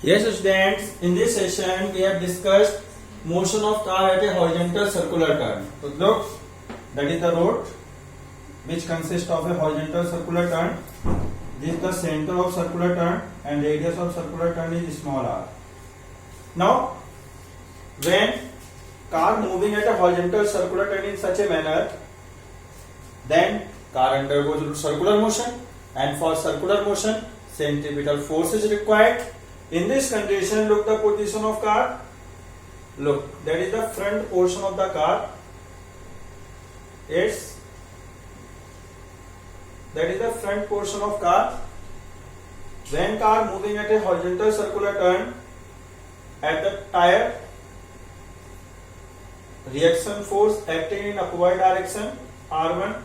Yes, students, in this session we have discussed motion of car at a horizontal circular turn. So look, that is the road which consists of a horizontal circular turn. This is the center of circular turn and radius of circular turn is small r. Now, when car moving at a horizontal circular turn in such a manner, then car undergoes circular motion, and for circular motion centripetal force is required. In this condition, look the position of car. Look, that is the front portion of the car. Yes, that is the front portion of car. When car moving at a horizontal circular turn, at the tire, reaction force acting in upward direction R1,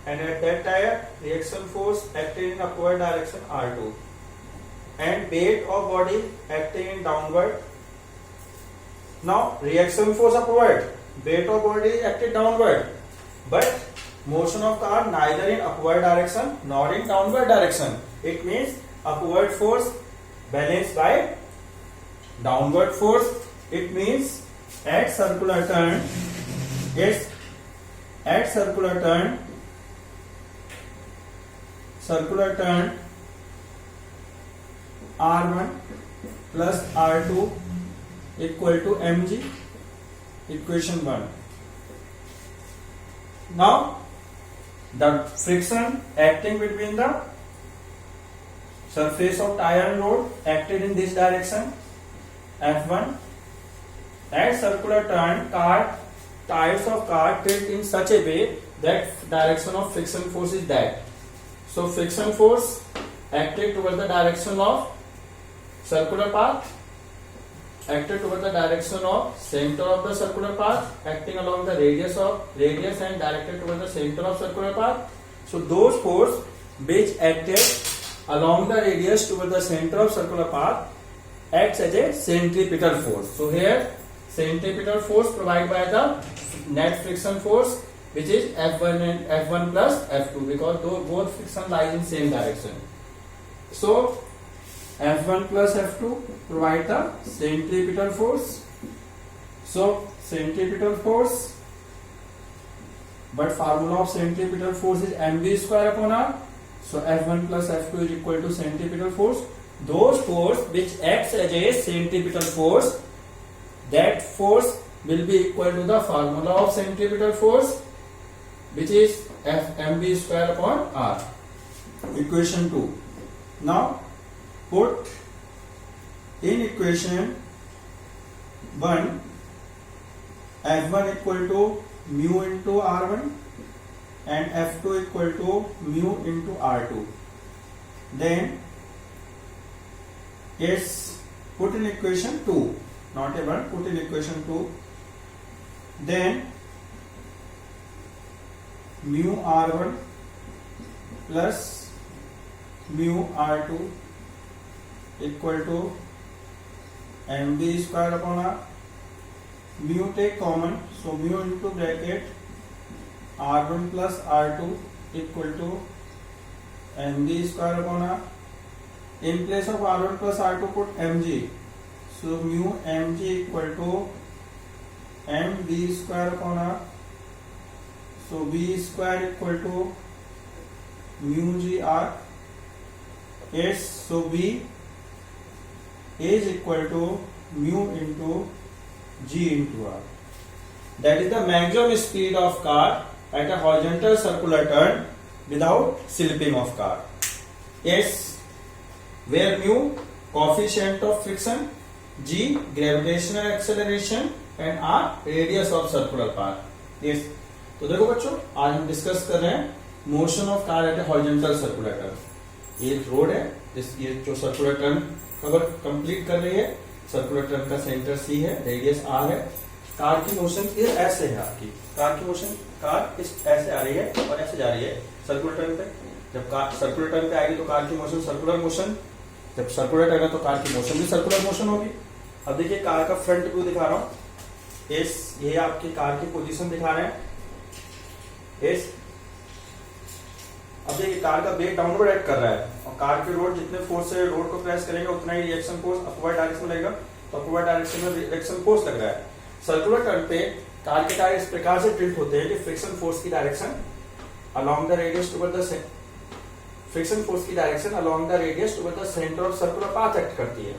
and at that tire, reaction force acting in upward direction R2, and weight of body acting in downward. Now reaction force upward, weight of body acting downward, but motion of car neither in upward direction nor in downward direction. It means upward force balanced by downward force. It means at circular turn, yes, at circular turn R1 plus R2 equal to mg, equation 1. Now the friction acting between the surface of tire and road acted in this direction F1. At circular turn, tires of car tilt in such a way that direction of friction force is that. So friction force acted towards the direction of circular path, acted towards the direction of center of the circular path, acting along the radius and directed towards the center of circular path. So those force which acted along the radius towards the center of circular path acts as a centripetal force. So here centripetal force provided by the net friction force, which is F1 and F1 plus F2, because both friction lies in same direction. So F1 plus F2 provide the centripetal force. So centripetal force, but formula of centripetal force is mv square upon r. So F1 plus F2 is equal to centripetal force. Those force which acts as a centripetal force, that force will be equal to the formula of centripetal force, which is mv square upon r, equation 2. Now put in equation 1 F1 equal to mu into R1 and F2 equal to mu into R2. Then yes, put in equation 2, not a 1, put in equation 2. Then mu R1 plus mu R2 equal to mv square upon r. Mu take common, so mu into bracket R1 plus R2 equal to mv square upon r. In place of R1 plus R2 put mg, so mu mg equal to mv square upon r. So v square equal to mu g r. Yes, so v is equal to mu into g into r. That is the maximum speed of car at a horizontal circular turn without slipping of car. Yes, where mu coefficient of friction, g gravitational acceleration and r radius of circular path. Yes, तो देखो बच्चों, आज हम discuss कर रहे हैं motion of car at a horizontal circular turn. ये road है, ये जो सर्कुलर टर्न कवर कंप्लीट कर रही है, सर्कुलर टर्न का सेंटर सी है, रेडियस आर है। कार की मोशन ये ऐसे है, आपकी कार की मोशन, कार इस ऐसे आ रही है और ऐसे जा रही है सर्कुलर टर्न पे। जब कार सर्कुलर टर्न पे आएगी तो कार की मोशन सर्कुलर मोशन, जब सर्कुलर टर्न है तो कार की मोशन भी सर्कुलर मोशन होगी। अब देखिए कार का फ्रंट व्यू दिखा रहा हूं, ये आपकी कार की पोजीशन दिखा रहे हैं। अब अब देखिए कार का वेट डाउनवर्ड एक्ट कर रहा है और कार के रोड जितने फोर्स से रोड को प्रेस करेंगे उतना ही रिएक्शन फोर्स अपवर्ड डायरेक्शन में लगेगा, तो अपवर्ड डायरेक्शन में रिएक्शन फोर्स लग रहा है। सर्कुलर टर्न पे कार के टायर इस प्रकार से टिल्ट होते हैं कि फ्रिक्शन फोर्स की direction along the radius toward the friction force की direction along the radius toward the centre of circular path act करती है।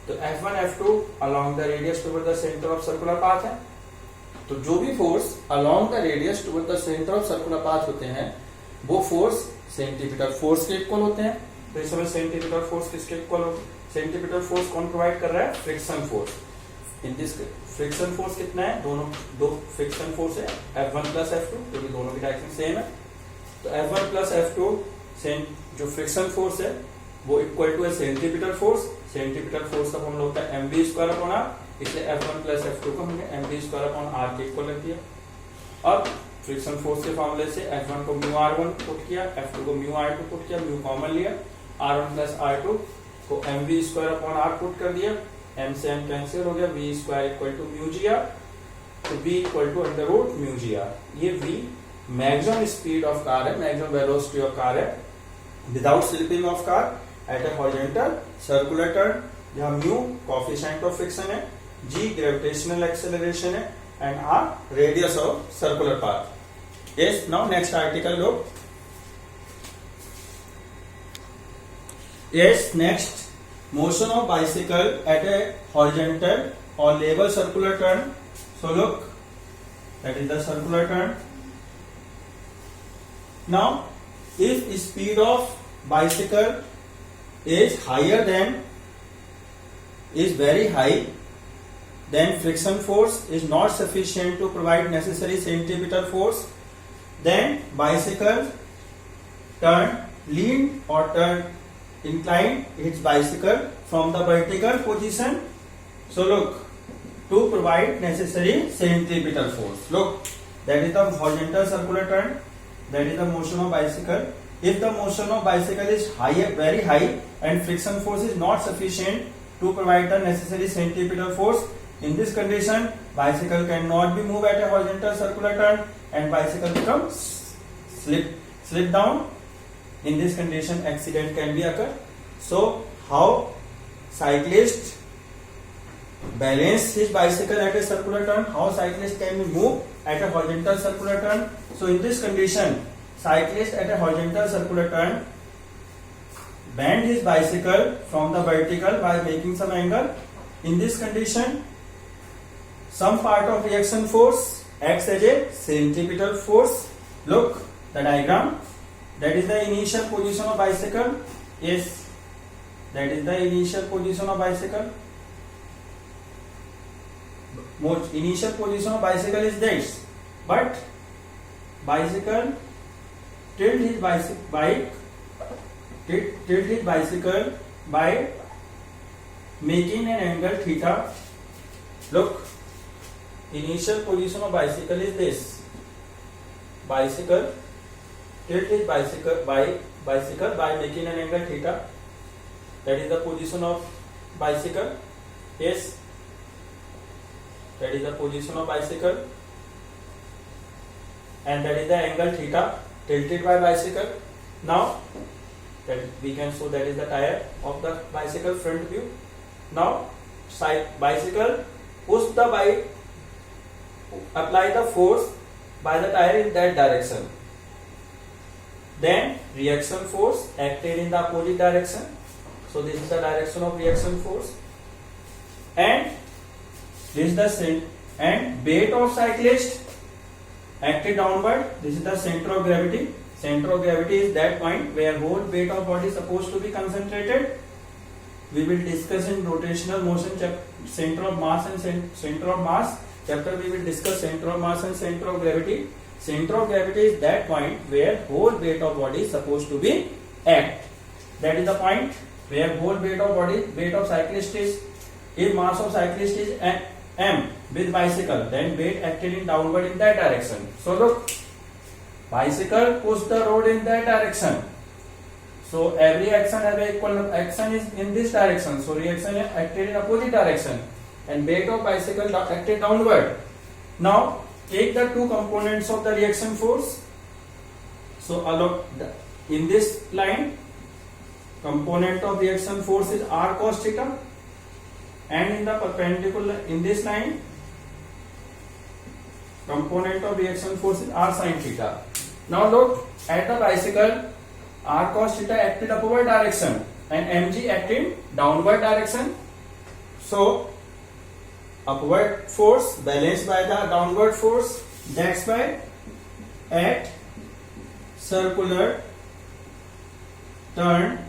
तो F1 F2 along the radius toward the centre of circular path है। तो जो भी force along the radius toward the centre of circular path होते हैं वो फोर्स सेंटीमीटर फोर्स के इक्वल होते हैं। तो इस समय सेंटीमीटर फोर्स किसके इक्वल हो? सेंटीमीटर फोर्स कौन प्रोवाइड कर रहा है? Friction force. In this friction force कितना है? दोनों दो फ्रिक्शन फोर्स है F1 प्लस F2, क्योंकि दोनों की डायरेक्शन सेम है। तो F1 प्लस F2 जो फ्रिक्शन फोर्स है वो equal two centimetre force. Centimetre force का फॉर्मूला होता है mv स्क्वायर अपॉन r, इसलिए F1 प्लस F2 को हमने mv स्क्वायर अपॉन r के इक्वल रख दिया। अब फ्रिक्शन फोर्स के फॉर्मूले से F1 को म्यू r1 पुट किया, F2 को म्यू r2 पुट किया, म्यू कॉमन लिया, r1 प्लस r2 को mv square upon r put कर दिया, m से m कैंसिल हो गया, v square equal to mu g r, तो v equal to under root mu g r. ये v maximum speed of car है, maximum velocity of car है without slipping of car at a horizontal circular turn, जहां mu coefficient of friction है, g gravitational acceleration है and r radius of circular path. Yes, now next article लो। Yes, next motion of bicycle at a horizontal और level circular turn. So look, that is the circular turn. Now, if speed of bicycle is higher than is very high, then friction force is not sufficient to provide necessary centripetal force. Then bicycle turn lean or turn incline its bicycle from the vertical position. So look, to provide necessary centripetal force. Look, that is the horizontal circular turn. That is the motion of bicycle. If the motion of bicycle is higher, very high, and friction force is not sufficient to provide the necessary centripetal force, in this condition, bicycle cannot be moved at a horizontal circular turn, and bicycle becomes slip down. In this condition, accident can be occur. So, how cyclist balance his bicycle at a circular turn? How cyclist can be moved at a horizontal circular turn? So in this condition, cyclist at a horizontal circular turn bend his bicycle from the vertical by making some angle. In this condition, some part of reaction force acts as a centripetal force. Look the diagram. That is the initial position of bicycle. Yes, that is the initial position of bicycle. Initial position of bicycle is this, but bicycle tilt his bicycle by making an angle theta. Look, initial position of bicycle is this. Bicycle tilt his bicycle by making an angle theta. That is the position of bicycle. Yes, that is the position of bicycle, and that is the angle theta tilted by bicycle. Now that we can show that is the tire of the bicycle front view. Now bicycle push the bike, apply the force by the tire in that direction. Then reaction force acted in the opposite direction. So this is the direction of reaction force, and this is the and weight of cyclist acted downward. This is the center of gravity. Center of gravity is that point where whole weight of body is supposed to be concentrated. We will discuss in rotational motion center of mass and center of mass chapter. We will discuss center of mass and center of gravity. Center of gravity is that point where whole weight of body is supposed to be act. That is the point where whole weight of body, weight of cyclist is, if mass of cyclist is m with bicycle, then weight acted in downward in that direction. So look, bicycle push the road in that direction. So every action has a equal action is in this direction. So reaction acted in opposite direction, and weight of bicycle acted downward. Now take the two components of the reaction force. So in this line component of reaction force is r cos theta, and in the perpendicular in this line component of reaction force is r sin theta. Now look at the bicycle, r cos theta acted upward direction and mg acted downward direction. So upward force balanced by the downward force, that's why at circular turn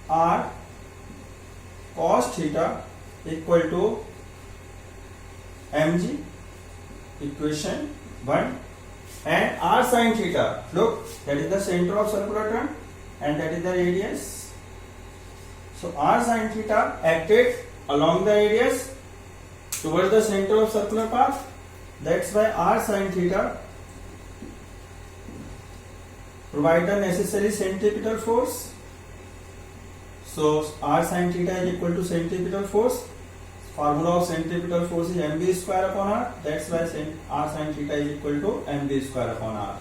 r cos theta equal to mg, equation 1, and r sin theta, look, that is the center of circular turn and that is the radius. So r sin theta acted along the radius towards the center of circular path, that's why r sin theta provide the necessary centripetal force. So r sin theta is equal to centripetal force. Formula of centripetal force is mv square upon r, that's why r sin theta is equal to mv square upon r.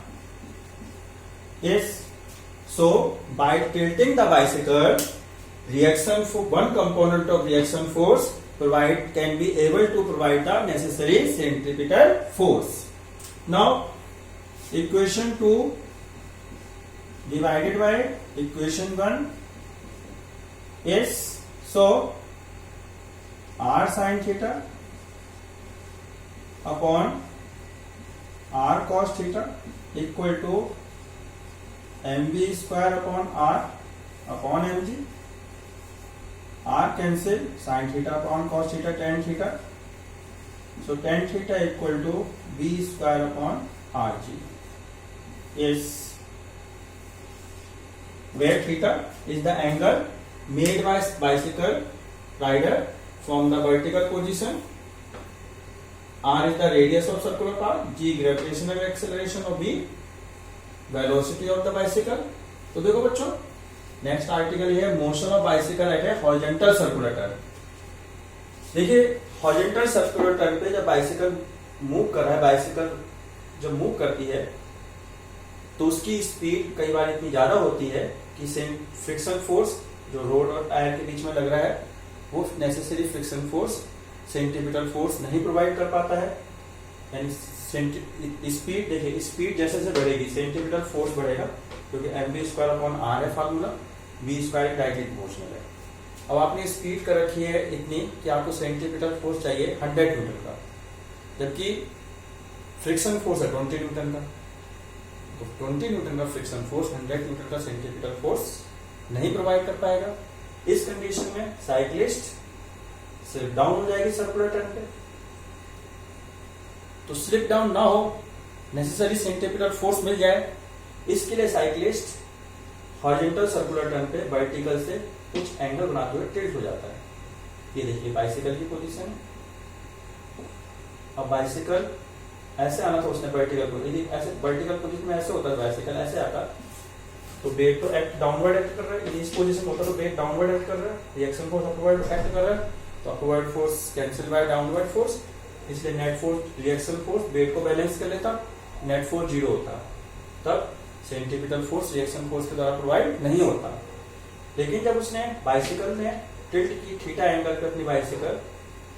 Yes, so by tilting the bicycle, reaction for one component of reaction force can be able to provide the necessary centripetal force. Now equation 2 divided by equation 1 is, so r sin theta upon r cos theta equal to mv square upon r upon mg. R cancel, sin theta upon cos theta, tan theta. So tan theta equal to v square upon rg. Yes, where theta is the angle made by bicycle rider from the vertical position, r is the radius of circular path, g gravitational acceleration of v velocity of the bicycle. तो देखो बच्चों, next article ये है motion of bicycle at a horizontal circular turn. देखिए horizontal circular turn पे जब bicycle move कर रहा है, बाइसिकल जब मूव करती है तो उसकी स्पीड कई बार इतनी ज्यादा होती है कि फ्रिक्शन फोर्स जो रोड और टायर के बीच में लग रहा है वो necessary friction force centripetal force नहीं प्रोवाइड कर पाता है. यानी स्पीड, देखिए स्पीड जैसे जैसे बढ़ेगी सेंट्रीपिटल फोर्स बढ़ेगा, क्योंकि mv स्क्वायर अपॉन r है formula, v square directly proportional है. अब आपने स्पीड कर रखी है इतनी कि आपको सेंट्रीपिटल फोर्स चाहिए 100 न्यूटन का, जबकि फ्रिक्शन फोर्स है 20 न्यूटन का. तो 20 न्यूटन का फ्रिक्शन फोर्स 100 न्यूटन का सेंट्रीपिटल फोर्स नहीं प्रोवाइड कर पाएगा. इस कंडीशन में साइक्लिस्ट स्लिप डाउन हो जाएगी सर्कुलर टर्न पे. तो स्लिप डाउन ना हो, नेसेसरी सेंट्रीपिटल फोर्स मिल जाए, इसके लिए साइक्लिस्ट हॉरिजॉन्टल सर्कुलर टर्न पे वर्टिकल से कुछ एंगल बनाते हुए टिल्ट हो जाता है. ये देखिए बाइसिकल की पोजीशन है. अब बाइसिकल ऐसे आना था उसने वर्टिकल पोजीशन, ऐसे वर्टिकल पोजीशन में ऐसे होता है, बाइसिकल ऐसे आता तो वेट तो एक्ट डाउनवर्ड एक्ट कर रहा है. इस पोजीशन होता तो वेट डाउनवर्ड एक्ट कर रहा है, रिएक्शन फोर्स अपवर्ड एक्ट कर रहा है, तो upward force cancel by downward force, इसलिए net force reaction force weight को बैलेंस कर लेता, नेट फोर्स 0 होता. तब सेंट्रीपिटल फोर्स रिएक्शन फोर्स के द्वारा प्रोवाइड नहीं होता. लेकिन जब उसने बाइसिकल में टिल्ट की थीटा एंगल पे अपनी बाइसिकल,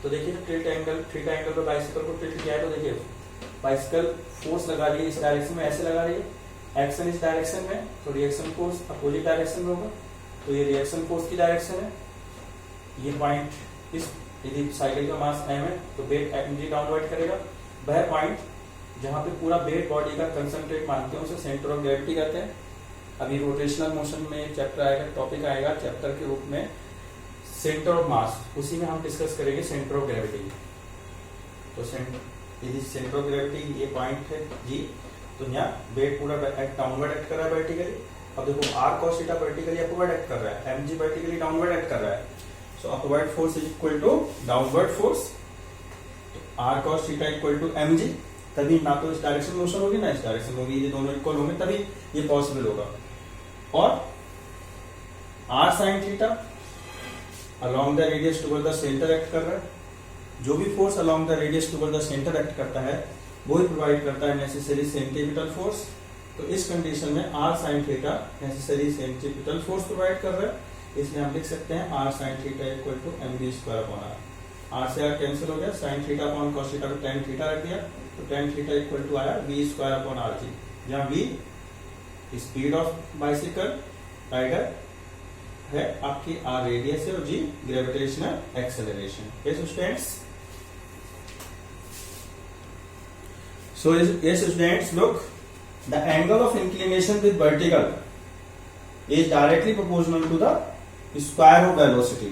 तो देखिए टिल्ट एंगल थीटा एंगल पे बाइसिकल को टिल्ट किया है, तो देखिए बाइसिकल फोर्स लगा रही है इस डायरेक्शन में, ऐसे लगा रही है, एक्शन इस डायरेक्शन में, तो रिएक्शन फोर्स अपोजिट डायरेक्शन में होगा. तो ये रिएक्शन फोर्स की डायरेक्शन है. ये पॉइंट इस, यदि साइकिल का मास m है तो वेट mg डाउनवर्ड करेगा. वह पॉइंट जहां पे पूरा वेट बॉडी का कंसंट्रेट मानते हैं उसे सेंटर ऑफ ग्रेविटी कहते हैं. अभी रोटेशनल मोशन में चैप्टर आएगा, टॉपिक आएगा चैप्टर के रूप में सेंटर ऑफ मास, उसी में हम डिस्कस करेंगे सेंटर ऑफ ग्रेविटी. तो यदि सेंटर ऑफ ग्रेविटी ये पॉइंट है जी, तो यहाँ वेट पूरा डाउनवर्ड एक्ट कर रहा है वर्टिकली. अब देखो r cos theta vertically upward act कर रहा है, mg वर्टिकली डाउनवर्ड एक्ट कर रहा है. So upward force is equal to downward force. तो r cos theta equal to mg, तभी ना तो इस डायरेक्शन मोशन होगी ना इस डायरेक्शन होगी, ये दोनों इक्वल होंगे तभी ये पॉसिबल होगा. और r sin theta along the radius toward the centre act कर रहा है. जो भी force along the radius toward the centre act करता है वो ही प्रोवाइड करता है नेसेसरी सेंट्रीपिटल फोर्स। तो इस कंडीशन में r sin theta necessary centripetal force provide कर रहा है, इसलिए हम लिख सकते हैं r sin theta equal to mv square upon r। r से r कैंसिल हो गया, sin theta upon cos theta को tan थीटा रख दिया, तो tan थीटा इक्वल टू आया v square upon r g, जहाँ v speed of bicycle rider है, आपकी r रेडियस है और g gravitational acceleration. Yes students, so yes students, look, the angle of inclination with vertical is directly proportional to the square of velocity.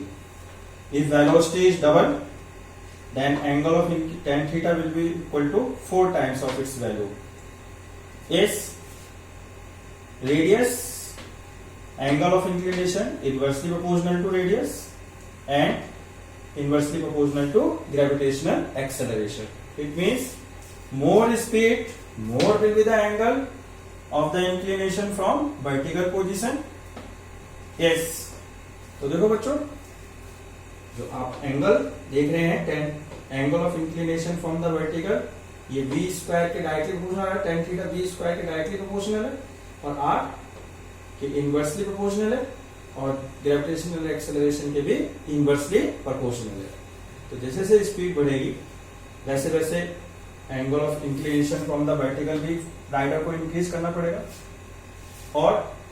If velocity is double, then angle of tan theta will be equal to 4 times of its value. Yes, radius angle of inclination inversely proportional to radius and inversely proportional to gravitational acceleration. It means more speed, more will be the angle of the inclination from vertical position. Yes, तो देखो बच्चों, जो आप angle देख रहे हैं tan angle of inclination from the vertical, ये v square के डायरेक्टली प्रोपोर्शनल है, tan थीटा v स्क्वायर के डायरेक्टली प्रोपोर्शनल है और r के इनवर्सली प्रोपोर्शनल है और ग्रेविटेशनल एक्सेलरेशन के भी इनवर्सली प्रोपोर्शनल है। तो जैसे जैसे स्पीड बढ़ेगी वैसे वैसे angle of inclination from the vertical भी राइडर को इंक्रीज करना पड़ेगा और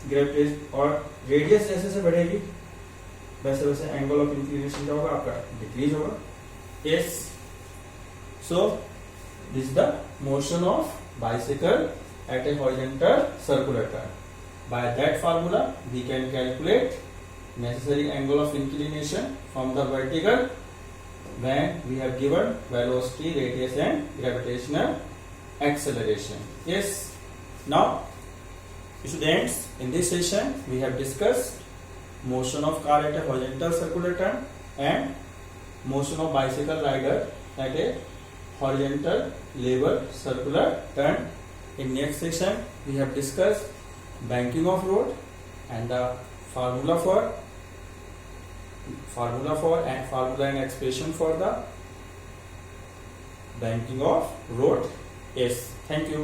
ग्रेविटेशन और रेडियस जैसे जैसे बढ़ेगी वैसे वैसे एंगल ऑफ इंक्लिनेशन क्या होगा आपका, डिक्रीज होगा। Yes, so this the motion of bicycle at a horizontal circular turn. By that formula we can calculate necessary angle of inclination from the vertical when we have given velocity, radius and gravitational acceleration. Yes, now students, in this session we have discussed motion of car at a horizontal circular turn and motion of bicycle rider at a horizontal level circular turn. In next session we have discussed banking of road and the formula and expression for the banking of road. Yes, thank you.